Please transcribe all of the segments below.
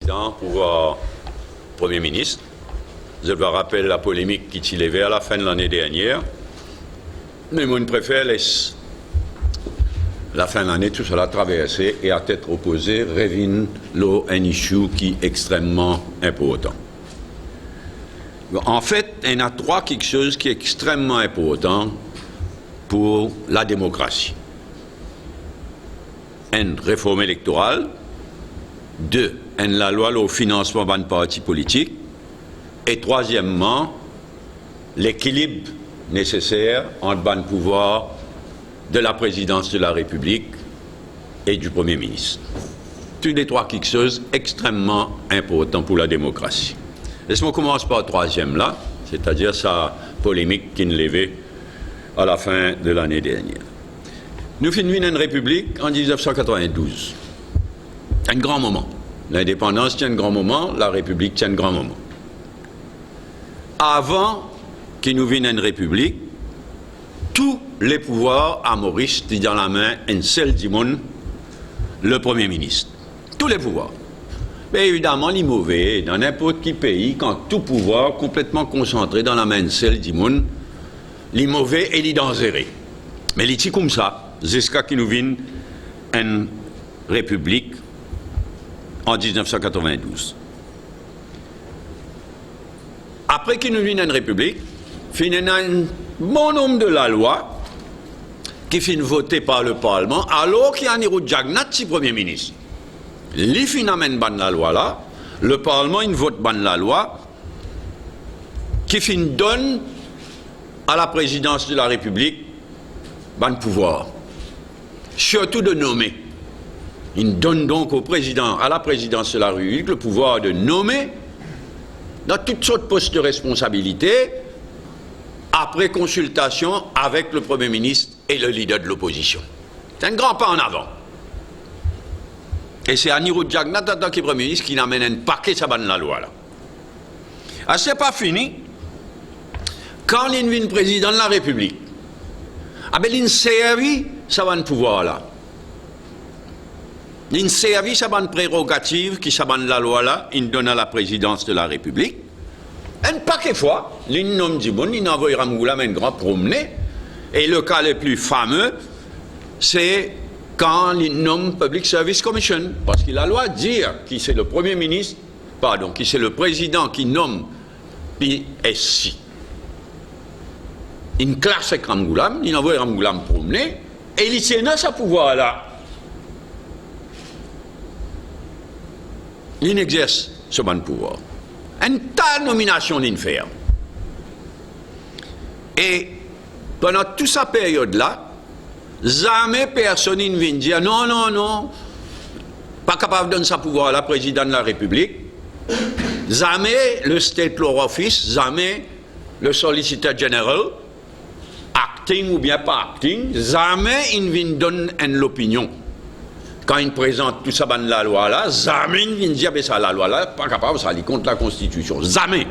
président, pouvoir Premier ministre. Je dois rappeler la polémique qui s'y levait à la fin de l'année dernière. Mais moi, je préfère laisser la fin de l'année, tout cela traversé et à tête opposée, revient là un issue qui est extrêmement important. En fait, il y a quelque chose qui est extrêmement important pour la démocratie. Une réforme électorale, deux, la loi au financement d'un parti politique, et troisièmement, l'équilibre nécessaire entre le pouvoir de la présidence de la République et du Premier ministre. Tous les trois quelque chose extrêmement important pour la démocratie. Laisse-moi commencer par le troisième là, c'est-à-dire sa polémique qui nous levait à la fin de l'année dernière. Nous finissons une république en 1992. C'est un grand moment. L'indépendance tient un grand moment, la république tient un grand moment. Avant qu'il nous vienne une république, tous les pouvoirs à Maurice étaient dans la main un seul du monde, le Premier ministre. Tous les pouvoirs. Mais évidemment, les mauvais, dans n'importe quel pays, quand tout pouvoir complètement concentré dans la main d'un seul du monde, les mauvais et les dangereux. Mais les petits comme ça, jusqu'à qu'il nous vienne une république en 1992. Après qu'il nous vienne une république, il y a un bon nombre de la loi qui finit votée par le Parlement, alors qu'il y a un Nehru Jagannath, si Premier ministre. Les fin amène la loi là, le Parlement il vote la loi qui fin donne à la présidence de la République ban pouvoir, surtout de nommer. Il donne donc au président, à la présidence de la République, le pouvoir de nommer dans toutes sortes de postes de responsabilité après consultation avec le Premier ministre et le leader de l'opposition. C'est un grand pas en avant. Et c'est Nehru Jagannath, en tant que Premier ministre, qui amène un paquet de la loi. Ah, c'est pas fini. Quand il vient président de la République, ah ben, il servi ça va pouvoir là. Il servi ça va prérogative qui ça la loi là, il donne à la présidence de la République. Un paquet de fois, il nomme du monde, il envoie Ramgoulam un grand promener. Et le cas le plus fameux, c'est quand il nomme Public Service Commission. Parce que la loi dit qui c'est le Premier ministre, pardon, qui c'est le président qui nomme PSC. Il classe avec Ramgoulam, il envoie Ramgoulam promener, et il tient ce pouvoir-là. Il exerce ce bon pouvoir. Une telle nomination d'une faire. Et pendant toute cette période-là, jamais personne ne vient dire non, non, non, pas capable de donner ce pouvoir à la présidente de la République. Jamais le State Law Office, jamais le Solicitor General, acting ou bien pas acting, jamais il ne vient donner l'opinion. Quand il présente tout ça dans la loi là, jamais il vient dire que ça la loi là, pas capable, ça aller contre la Constitution. Jamais.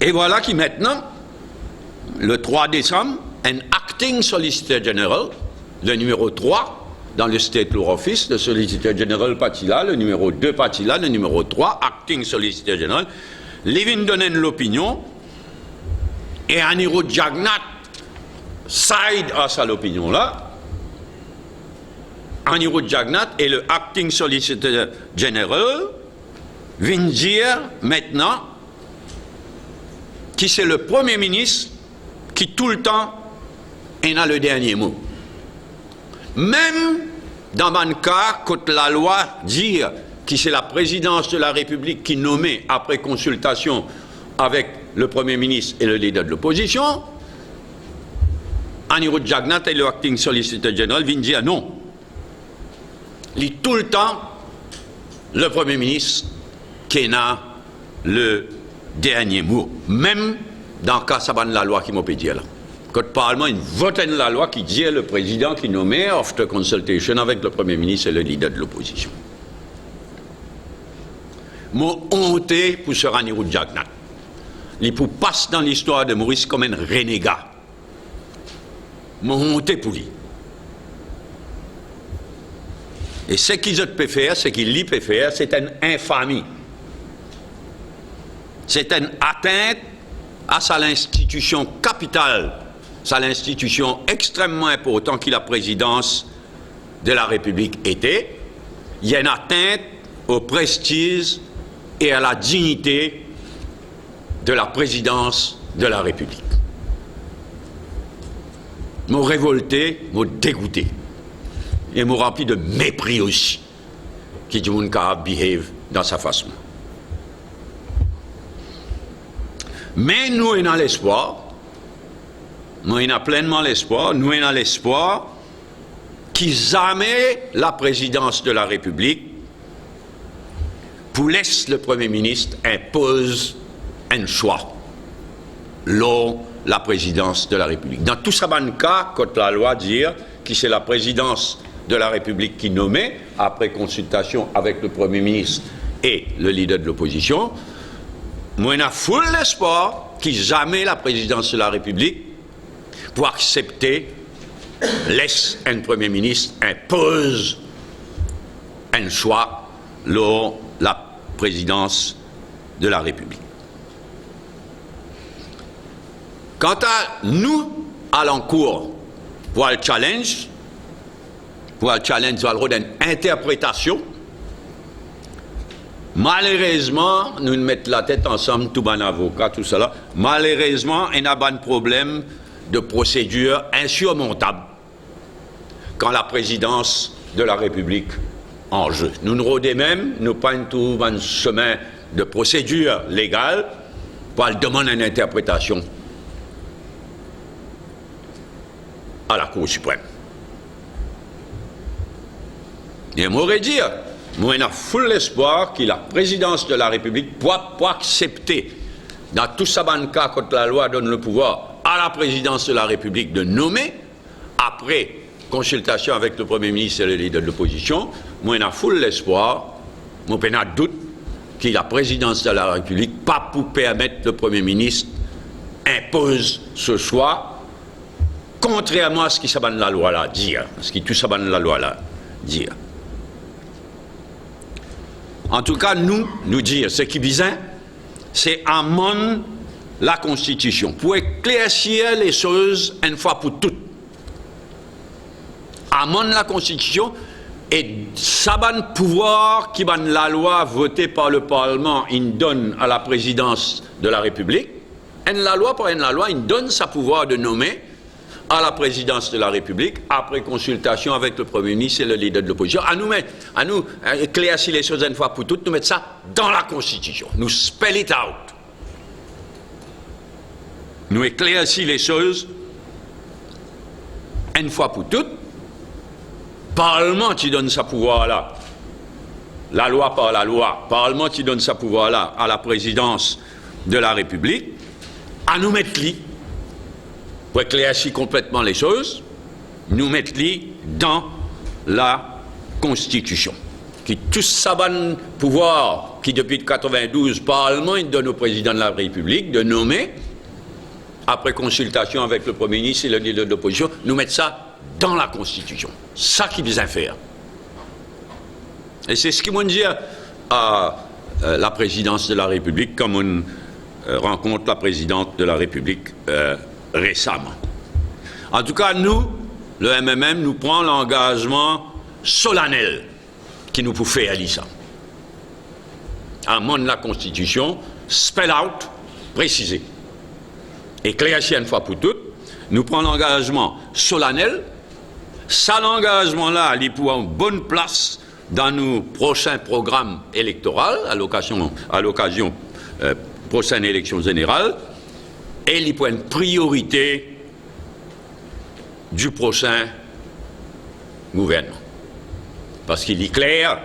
Et voilà qui maintenant, le 3 décembre, un acting Solicitor General, le numéro 3, dans le State Law Office, le Solicitor General Patila, le numéro 2 Patila, le numéro 3, acting Solicitor General, les vient donner l'opinion, et un Nehru Jagannath side à ça l'opinion là. Un Nehru Jagannath et le acting Solicitor General viennent dire maintenant qui c'est le Premier ministre qui tout le temps a le dernier mot. Même dans un cas, quand la loi dit que c'est la présidence de la République qui nommait après consultation avec le Premier ministre et le leader de l'opposition, Nehru Jagannath et le acting Solicitor General viennent dire non. Il est tout le temps le Premier ministre qui a le dernier mot, même dans le cas de la loi qui m'a dit là. Quand le Parlement vote la loi qui dit le président qui nommait after consultation avec le Premier ministre et le leader de l'opposition. Mon honte pour ce Nehru Jagannath. Il passe dans l'histoire de Maurice comme un renégat. Mon honte pour lui. Et ce qu'ils peuvent faire, ce qu'ils peuvent faire, c'est une infamie. C'est une atteinte à sa l'institution capitale, sa l'institution extrêmement importante qui la présidence de la République était. Il y a une atteinte au prestige et à la dignité de la présidence de la République. M'ont révolté, m'ont dégoûté. Et m'ont rempli de mépris aussi, qui du monde behave dans sa façon. Mais nous avons l'espoir, nous avons pleinement l'espoir, nous avons l'espoir que jamais la présidence de la République pour laisser le Premier ministre impose un choix lors la présidence de la République. Dans tout ça, cas, quand la loi dit que c'est la présidence de la République qui nommait, après consultation avec le Premier ministre et le leader de l'opposition, moi, on a full l'espoir que jamais la présidence de la République pour accepter, laisse un Premier ministre impose un choix lors la présidence de la République. Quant à nous, à l'encours, pour le challenge, sur le d'interprétation, malheureusement, nous mettons la tête ensemble, tout bon avocat, tout cela, malheureusement, il y a un problème de procédure insurmontable quand la présidence de la République en jeu. Nous nous rodons même, nous prenons tout un chemin de procédure légale pour demander une interprétation à la Cour suprême. Et moi, dire, moi, j'ai full l'espoir que la présidence de la République peut accepter, dans tout ça, cas, quand la loi donne le pouvoir à la présidence de la République de nommer, après consultation avec le Premier ministre et le leader de l'opposition, moi, j'ai full l'espoir, moi, j'ai un doute que la présidence de la République, pas pour permettre le Premier ministre, impose ce choix, contrairement à ce qui s'abonne la loi là dire, ce qui tout s'abonne la loi là dire. En tout cas, nous dire, ce qui vise, c'est amender la Constitution pour éclaircir les choses une fois pour toutes. Amender la Constitution et ça ban pouvoir qui ban la loi votée par le Parlement, il donne à la présidence de la République. La loi par la loi, il donne sa pouvoir de nommer à la présidence de la République, après consultation avec le Premier ministre et le leader de l'opposition, à nous éclaircir les choses une fois pour toutes, nous mettre ça dans la Constitution, nous spell it out. Nous éclaircir les choses une fois pour toutes, Parlement qui donne sa pouvoir là, la loi par la loi, Parlement qui donne sa pouvoir là à la présidence de la République, à nous mettre li, pour éclaircir complètement les choses, nous mettre dans la Constitution. Qui tout ça bon pouvoir qui depuis 1992, Parlement il donne au président de la République de nommer, après consultation avec le Premier ministre et le leader de l'opposition, nous mettre ça dans la Constitution. Ça qui vient faire. Et c'est ce qu'ils m'ont dit à la présidence de la République, comme on rencontre la présidente de la République récemment. En tout cas, nous, le MMM, nous prend l'engagement solennel qui nous peut faire à ça. Amende la Constitution, spell out, préciser. Éclaircir une fois pour toutes, nous prenons l'engagement solennel. Ça, l'engagement-là, il pour une bonne place dans nos prochains programmes électoraux, à l'occasion prochaine élection générale, et il pour une priorité du prochain gouvernement. Parce qu'il est clair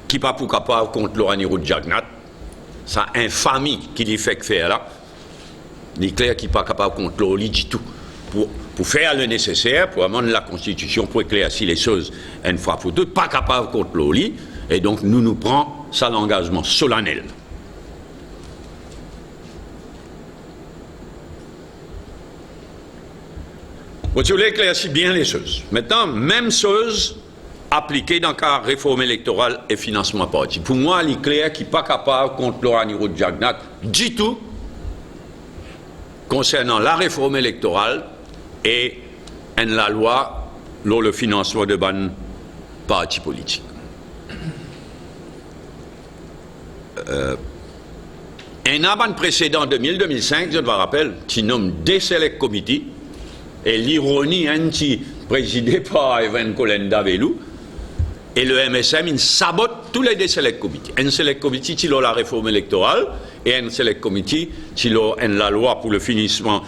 qu'il n'est pas pour capable contre Laurent Jagnat, sa infamie qu'il y fait faire là, il est clair qu'il n'est pas capable contre Loli du tout. Pour faire le nécessaire, pour amender la Constitution, pour éclaircir les choses une fois pour toutes, pas capable contre Loli, et donc nous prenons ça l'engagement solennel. Vous voulez éclaircir bien les choses. Maintenant, même chose appliquée dans le cas de réforme électorale et financement parti. Pour moi, il est clair qu'il n'est pas capable contre Laurent Jagnat du tout concernant la réforme électorale et la loi sur le financement de ban parti politique. Un an précédent, 2000-2005, je me rappelle, qui nomme des select committee, et l'ironie, qui présidé par Evan Kolenda Velou, et le MSM, il sabote tous les deux select committee. Un select committee qui a la réforme électorale, et un select committee qui a la loi pour le financement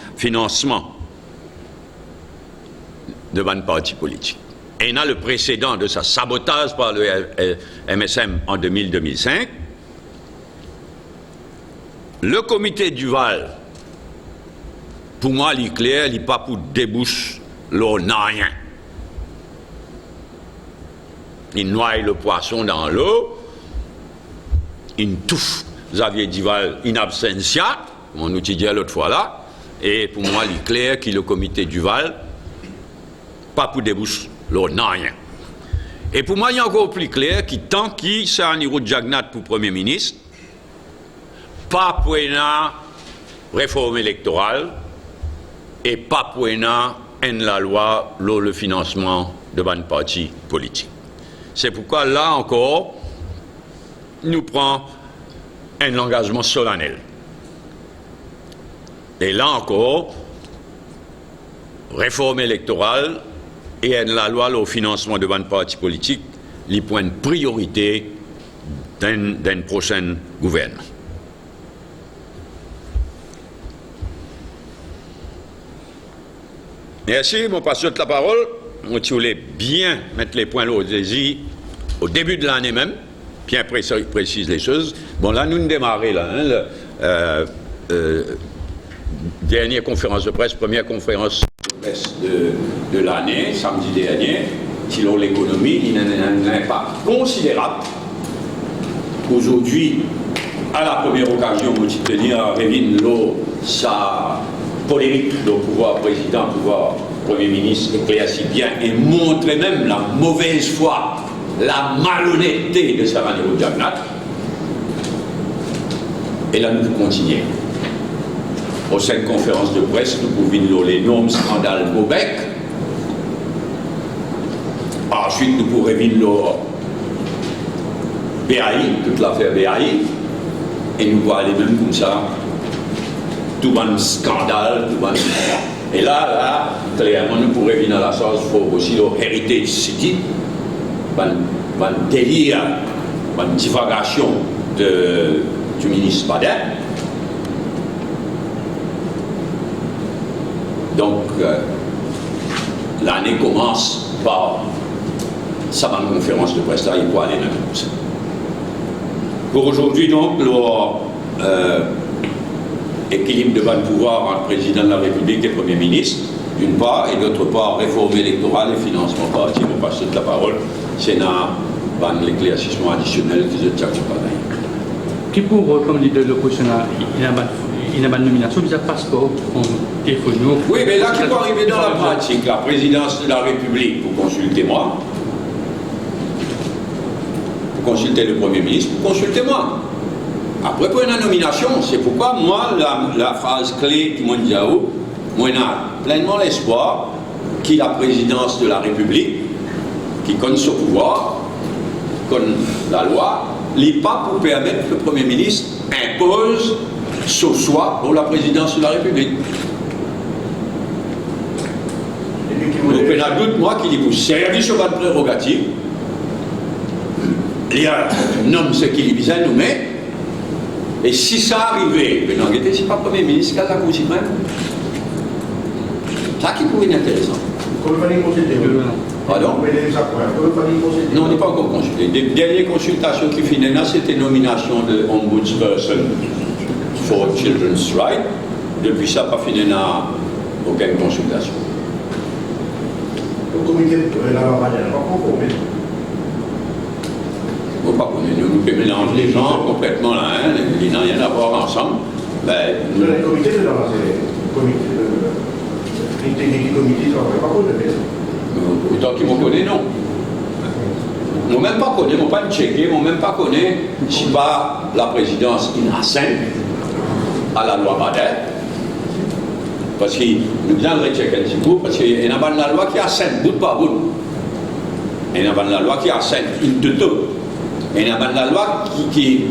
de ban parti politique. Et on a le précédent de sa sabotage par le MSM en 2000-2005. Le comité Duval, pour moi, il est clair, il n'est pas pour déboucher l'eau, n'a rien. Il noie le poisson dans l'eau, il touffe Xavier Duval in absentia, on nous disait l'autre fois là, et pour moi, il est clair que le comité Duval, pas pour déboucher l'eau, n'a rien. Et pour moi, il est encore plus clair que tant qu'il s'est en Niro Jagnat pour Premier ministre, pas pour une réforme électorale et pas pour une la loi sur le financement de ban parti politique. C'est pourquoi là encore, nous prenons un engagement solennel. Et là encore, réforme électorale et la loi sur le financement de ban parti politique, les points de priorité d'un prochain gouvernement. Merci, mon pasteur de la parole. On voulait bien mettre les points au début de l'année même, bien précise les choses. Bon, là, nous démarrons là. Dernière conférence de presse, première conférence de presse de l'année, samedi dernier, sur l'économie, il y a un impact considérable. Aujourd'hui, à la première occasion, on dit tenir à Révin l'eau, ça. Polémique le pouvoir président, pouvoir premier ministre éclaircit bien et montrer même la mauvaise foi, la malhonnêteté de Samaniro Jagnat. Et là, nous continuons. Au sein de conférence de presse, nous pouvons l'énorme scandale Bobek. Ensuite, nous pourrons voir BAI, toute l'affaire BAI. Et nous pourrons aller même comme ça. Tout un scandale, tout un... Et là, clairement, nous pourrions venir à la chose, il faut aussi le Heritage City, un délire, une divagation du ministre Bader. Donc, l'année commence par sa conférence de presse là, il faut aller dans ça. Pour aujourd'hui, donc, équilibre de ban pouvoir entre président de la République et Premier ministre, d'une part, et d'autre part, réforme électorale et financement parti. On passe toute la parole. Sénat, l'éclaircissement additionnel qui se tient pareil. Qui pour, comme leader de l'opposition, il a une nomination, il a un passeport en téléphone. Oui, mais là, qui peut arriver dans la pratique, la présidence de la République, pour consulter moi, pour consulter le Premier ministre, pour consulter moi. Après, pour une nomination, c'est pourquoi moi, la phrase clé qui m'a dit, moi, j'ai pleinement l'espoir que la présidence de la République, qui connaît ce pouvoir, connaît la loi, n'est pas pour permettre que le Premier ministre impose ce choix pour la présidence de la République. Donc, il y a doute, moi, qui dit pour servir sur votre prérogative, il y a un homme ce qu'il vise à nous mettre. Et si ça arrivait, mais non, c'est pas le Premier ministre qui a la Cour suprême. Ça qui pourrait être intéressant. Pardon? Non, on n'est pas encore consulté. Les dernières consultations qui finissent, c'était nomination de Ombudsperson for Children's Rights. Depuis ça, pas fini aucune consultation. Le comité de la loi n'est pas conformé. Nous pouvons mélanger les gens complètement là, hein, ils n'ont rien à voir ensemble. Le comité de la loi, c'est le comité de technique du comité, ça ne va connaît. Autant qu'ils me connaissent, non. Moi même pas connais, moi pas me checker, moi même pas connais si pas la présidence innocente à la loi Bader. Parce que nous devons le checker un petit peu, parce qu'il y a la loi qui a 5 bout par bout. Il y a la loi qui a 5 in toto. Il y a la loi qui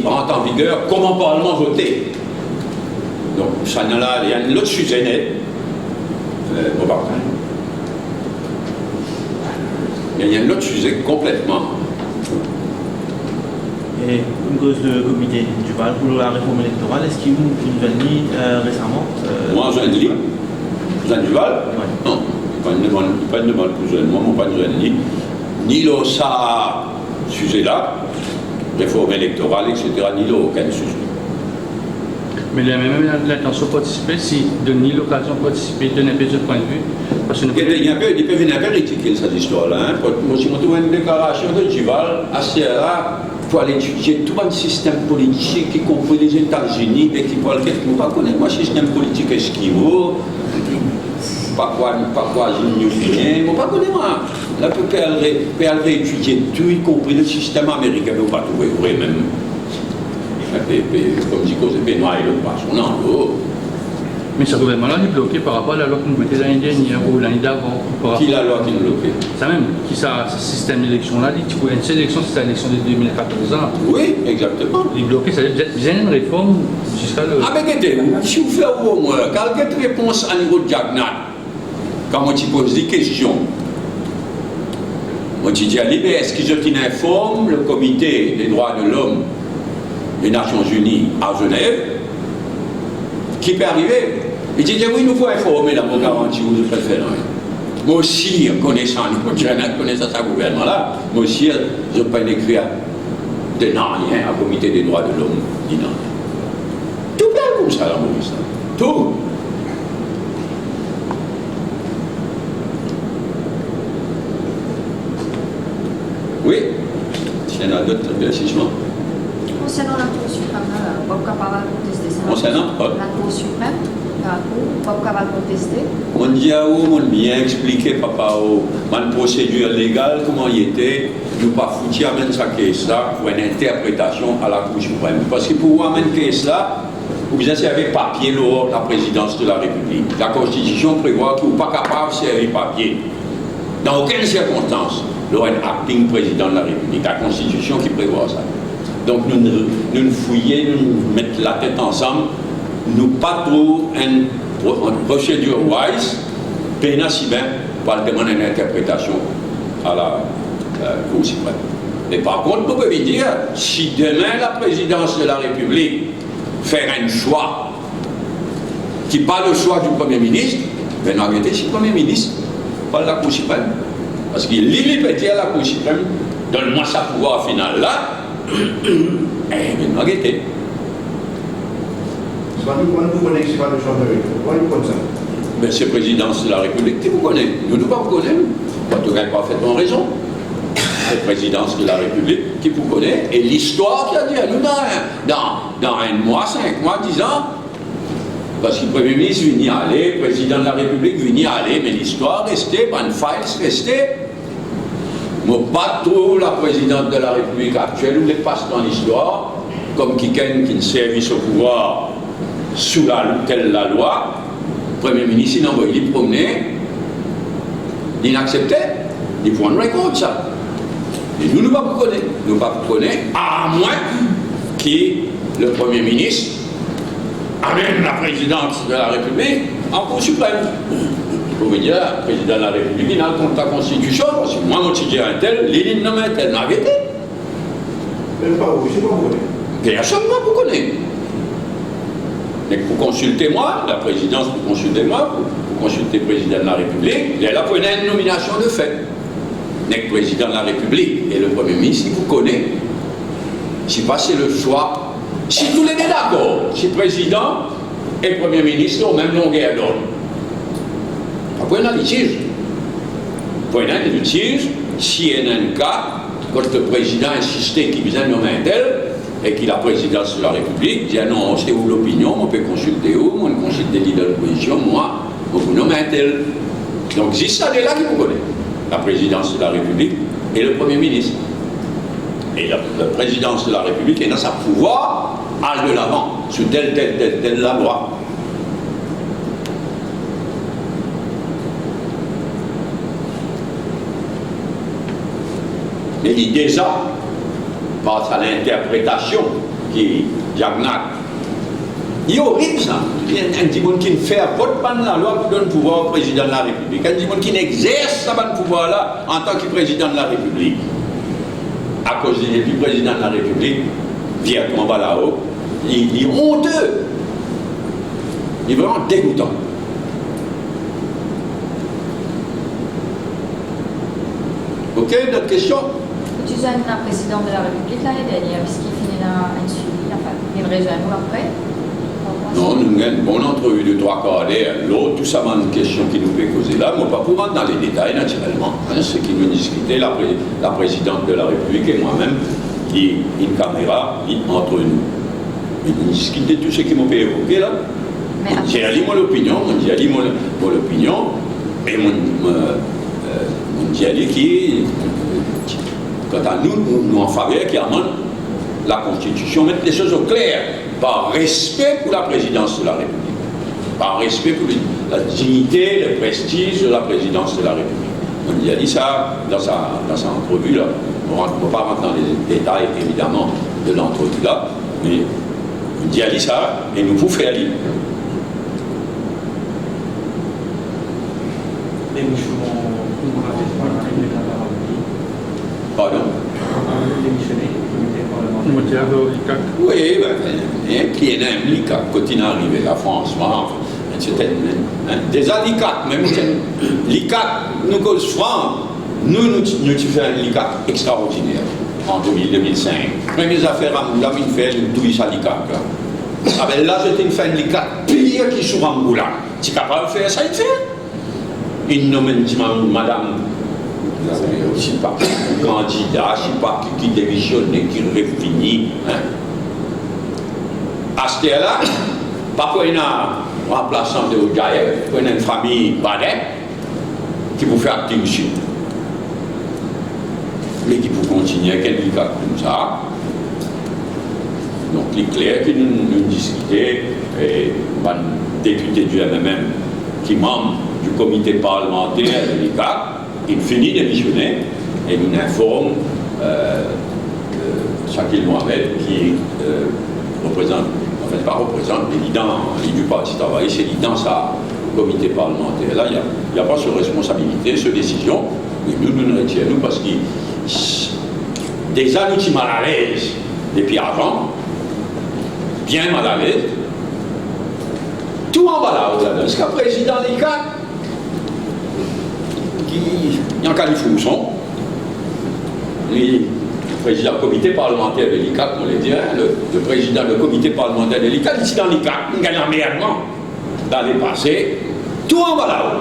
rentre en vigueur comment le Parlement voter. Donc, ça il y a un autre sujet net. Il y a un autre sujet complètement. Et une cause de comité du Val pour la réforme électorale, est-ce qu'il y a eu une nouvelle ligne récemment Moi, j'ai un lit. J'ai un Duval. Ouais. Non, pas une demande plus jeune. Moi, pas une jeune lit. Ni là, ça, sujet-là, réforme électorale, etc., ni là, aucun sujet. Mais il y a même l'intention de participer, si donner l'occasion de participer, donner un peu de point de vue. Parce que nous Il peut venir critiquer cette histoire-là. Moi, si je trouve une déclaration de Duval, assez rare, il faut aller étudier tout un système politique, y compris les États-Unis, et qui parle quelqu'un. Pas connaître moi système politique esquivo, pas quoi j'ai mieux moi pas connaître moi. Là, peut étudier tout, y compris le système américain, mais pas trouver vrai même. Comme dit que c'est Benoît et le poisson, non. Mais ce gouvernement-là est bloqué par rapport à la loi que nous mettions l'année dernière ou l'année d'avant. Qui la loi qui nous bloquait? Ça même, qui ça, ce système d'élection-là, dit que une sélection, c'est l'élection de 2014 ans. Oui, exactement. Il est bloqué, ça veut dire qu'il y a une réforme jusqu'à le. Ah, mais si vous faites au moins, quelle réponse à niveau de Jagnat, quand on te pose des questions, on te dit à l'IBS, est-ce que je t'informe le comité des droits de l'homme des Nations Unies à Genève, qui peut arriver? Il dit oui, nous faut informer la garantie où je préfère. Moi aussi, connaissant ce gouvernement-là, moi aussi, je peux écrire de rien au comité des droits de l'homme. Tout bien comme ça, la Maurice. Tout. Oui, il y en a d'autres éclaircissements. Concernant la Cour suprême, Bob Capaval contesté ça. Concernant la Cour suprême, la Cour, Bob Capaval contesté. On dit à vous, on bien expliqué, papa, une procédure légale, comment il était, nous pas foutu à mener sa caisse là pour une interprétation à la Cour suprême. Parce que pour amener cette caisse là, vous bien servir papier lors de la présidence de la République. La Constitution prévoit que vous n'êtes pas capable de servir papier. Dans aucune circonstance, lors d'un acting président de la République. La Constitution qui prévoit ça. Donc nous fouillons, nous mettons la tête ensemble, nous pas trop une procédure wise, peine si bien pour demander une interprétation à la Cour suprême. Mais par contre, vous pouvez dire, si demain la présidence de la République fait un choix qui n'est pas le choix du Premier ministre, ben arrêtez si le Premier ministre, pas la Cour suprême. Parce qu'il peut dire à la Cour suprême, donne-moi sa pouvoir final là, eh bien arrêtez. C'est pas nous, vous connaissez, c'est pas le chanteur. Pourquoi il comme ça? Mais c'est présidence de la République qui vous connaît. Nous ne pas vous connaissons. Pas tout le monde parfaitement raison. C'est présidence de la République qui vous connaît. Et l'histoire qui a dit à nous dans un mois, 5 mois, 10 ans, parce que le Premier ministre vient y aller, le président de la République vient y aller, mais l'histoire restait, une faille restait. Moi, pas trop la présidente de la République actuelle, où les passe dans l'histoire, comme quelqu'un qui ne servit au pouvoir sous la loi, le Premier ministre, il envoie, il promenait, il acceptait, il prendrait compte ça. Et nous ne pas vous connaître. Nous ne pas vous connaître, à moins que le Premier ministre amène la présidence de la République en Cour suprême. Vous pouvez dire, le président de la République, il a contre la Constitution, parce que moi, mon petit un tel, l'île nomme un tel, n'arrêtez. Même pas vous, je ne sais pas vous connaissez. Personne ne vous connaît. Mais pour consulter moi, la présidence pour consulter moi, pour consulter le président de la République, il est là pour une nomination de fait. Le président de la République et le Premier ministre, il vous connaît. Si pas c'est le choix, si tous les deux d'accord, si président et Premier ministre ont même longueur d'onde. Après, il y a un litige. Après, il y a un litige, si il y a un cas, quand le président insistait qu'il vient nommer un tel, et qu'il a la présidence de la République, dit non, c'est où l'opinion, on peut consulter où, on consulte des leaders de l'opposition, moi, on vous nomme un tel. Donc, c'est ça de là qui vous connaît. La présidence de la République et le Premier ministre. Et la présidence de la République est dans sa pouvoir, à de l'avant, sous telle la loi. Mais il déjà, face à l'interprétation qui Jagnac, il est horrible ça. Il y a un petit monde qui fait vote par la loi pour donner le pouvoir au président de la République. Un petit monde qui n'exerce ce pouvoir-là en tant que président de la République. À cause du président de la République, vient en bas là-haut, il est honteux. Il est vraiment dégoûtant. Ok, d'autres questions? Tu as un président de la République l'année dernière, puisqu'il finit un suivi, enfin, il rejoint nous après. Non, nous avons une bonne entrevue de 3/4 d'heure. L'autre, tout ça, une question qui nous fait causer là, mais pas pour rentrer dans les détails, naturellement. Hein, ce qui nous discutait, la présidente de la République et moi-même, qui une caméra entre nous. Et nous discutait tout ce qui m'a fait évoquer là. J'ai dit mon opinion, et j'ai dit qui, quant à nous en faveur, qui amène la Constitution, mettre les choses au clair, par respect pour la présidence de la République, par respect pour la dignité, le prestige de la présidence de la République. On a dit ça dans sa entrevue là. On ne va pas rentrer dans les détails évidemment de l'entrevue là, mais on a dit ça et nous pouvons faire lire. Pardon? Oui, qui est un l'ICAC, quand il est arrivé à France, c'était des alicats, même l'ICAC, nous cause franc, nous faisons un l'ICAC extraordinaire en 2005. Premières affaires à Moula, il fait tout ça l'ICAC. Là, c'était une fin de l'ICAC pire qui sur Angoula. Tu es capable de faire ça, il fait. Il nomme madame. Vous avez aussi pas candidat, je ne sais pas qui démissionne, qui réfinit. Hein. À ce là pas pour une remplaçant de Oudjaïev, pour une famille Badet, qui vous fait acter ici. Mais qui peut continuer avec un cas comme ça. Donc, il est clair que nous discutons, et un député du MMM qui est membre du comité parlementaire de l'ICAC, il finit de missionner et nous informe Shakil Mohamed qui représente, en fait pas représente, mais il du parti travail, c'est dans sa comité parlementaire. Là, il n'y a pas de responsabilité, de décision, mais nous nous retirons parce que déjà nous sommes mal à l'aise depuis avant, bien mal à l'aise, tout en bas là, parce qu'un président de l'ICAC, il y a un califousson, le président du comité parlementaire de l'ICAC, on l'a dit, hein, le président du comité parlementaire de l'ICAC, ici dans l'ICAC, il gagne un meilleur dans les passés, tout en bas là-haut.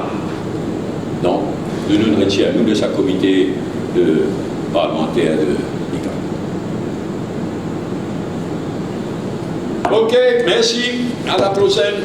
Donc, nous nous retirons de sa comité parlementaire de l'ICAC. Ok, merci, à la prochaine.